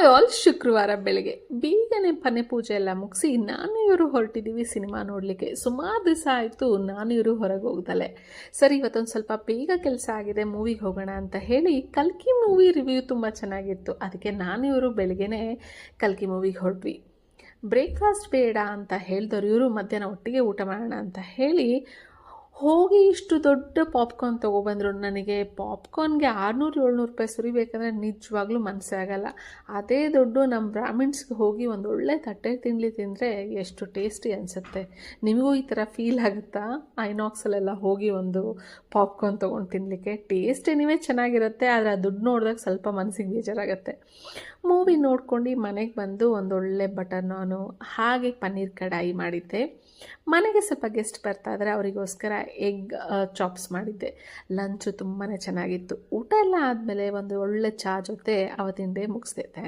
All ಶುಕ್ರವಾರ ಬೆಳಗ್ಗೆ ಬೇಗನೆ ಪನೆ ಪೂಜೆ ಎಲ್ಲ ಮುಗಿಸಿ ನಾನು ಇವರು ಹೊರಟಿದ್ದೀವಿ ಸಿನಿಮಾ ನೋಡಲಿಕ್ಕೆ. ಸುಮಾರು ದಿವಸ ಆಯಿತು ನಾನು ಇವರು ಹೊರಗೆ ಹೋಗ್ದಲೆ. ಸರಿ ಇವತ್ತೊಂದು ಸ್ವಲ್ಪ ಬೇಗ ಕೆಲಸ ಆಗಿದೆ, ಮೂವಿಗೆ ಹೋಗೋಣ ಅಂತ ಹೇಳಿ ಕಲ್ಕಿ ಮೂವಿ ರಿವ್ಯೂ ತುಂಬ ಚೆನ್ನಾಗಿತ್ತು. ಅದಕ್ಕೆ ನಾನು ಇವರು ಬೆಳಗ್ಗೆನೇ ಕಲ್ಕಿ ಮೂವಿಗೆ ಹೊರಟ್ವಿ. ಬ್ರೇಕ್ಫಾಸ್ಟ್ ಬೇಡ ಅಂತ ಹೇಳಿದವರು ಇವರು ಮಧ್ಯಾಹ್ನ ಒಟ್ಟಿಗೆ ಊಟ ಮಾಡೋಣ ಅಂತ ಹೇಳಿ ಹೋಗಿ ಇಷ್ಟು ದೊಡ್ಡ ಪಾಪ್ಕಾರ್ನ್ ತೊಗೊಬಂದರು. ನನಗೆ ಪಾಪ್ಕಾರ್ನ್ಗೆ 600-700 ರೂಪಾಯಿ ಸುರಿಬೇಕಂದ್ರೆ ನಿಜವಾಗ್ಲೂ ಮನಸ್ಸೇ ಆಗಲ್ಲ. ಅದೇ ದುಡ್ಡು ನಮ್ಮ ಬ್ರಾಹ್ಮಿಣ್ಸ್ಗೆ ಹೋಗಿ ಒಂದು ಒಳ್ಳೆ ತಟ್ಟೆ ತಿಂಡಿ ತಿಂದರೆ ಎಷ್ಟು ಟೇಸ್ಟಿ ಅನಿಸುತ್ತೆ. ನಿಮಗೂ ಈ ಥರ ಫೀಲ್ ಆಗುತ್ತಾ? ಐನಾಕ್ಸಲ್ಲೆಲ್ಲ ಹೋಗಿ ಒಂದು ಪಾಪ್ಕಾರ್ನ್ ತೊಗೊಂಡು ತಿನ್ನಲಿಕ್ಕೆ ಟೇಸ್ಟ್ ಎನಿವೇ ಚೆನ್ನಾಗಿರುತ್ತೆ, ಆದರೆ ಆ ದುಡ್ಡು ನೋಡಿದಾಗ ಸ್ವಲ್ಪ ಮನಸ್ಸಿಗೆ ಬೇಜಾರಾಗುತ್ತೆ. ಮೂವಿ ನೋಡ್ಕೊಂಡು ಮನೆಗೆ ಬಂದು ಒಂದೊಳ್ಳೆ ಬಟರ್ ನಾನು ಹಾಗೆ ಪನ್ನೀರ್ ಕಡಾಯಿ ಮಾಡಿದ್ದೆ. ಮನೆಗೆ ಸ್ವಲ್ಪ ಗೆಸ್ಟ್ ಬರ್ತಾ ಇದ್ದಾರೆ, ಅವರಿಗೋಸ್ಕರ ಎಗ್ ಚಾಪ್ಸ್ ಮಾಡಿದ್ದೆ. ಲಂಚು ತುಂಬಾ ಚೆನ್ನಾಗಿತ್ತು. ಊಟ ಎಲ್ಲ ಆದಮೇಲೆ ಒಂದು ಒಳ್ಳೆ ಚಹಾ ಜೊತೆ ಅವತ್ತಿನ ಡೇ ಮುಗಿಸ್ದೆ.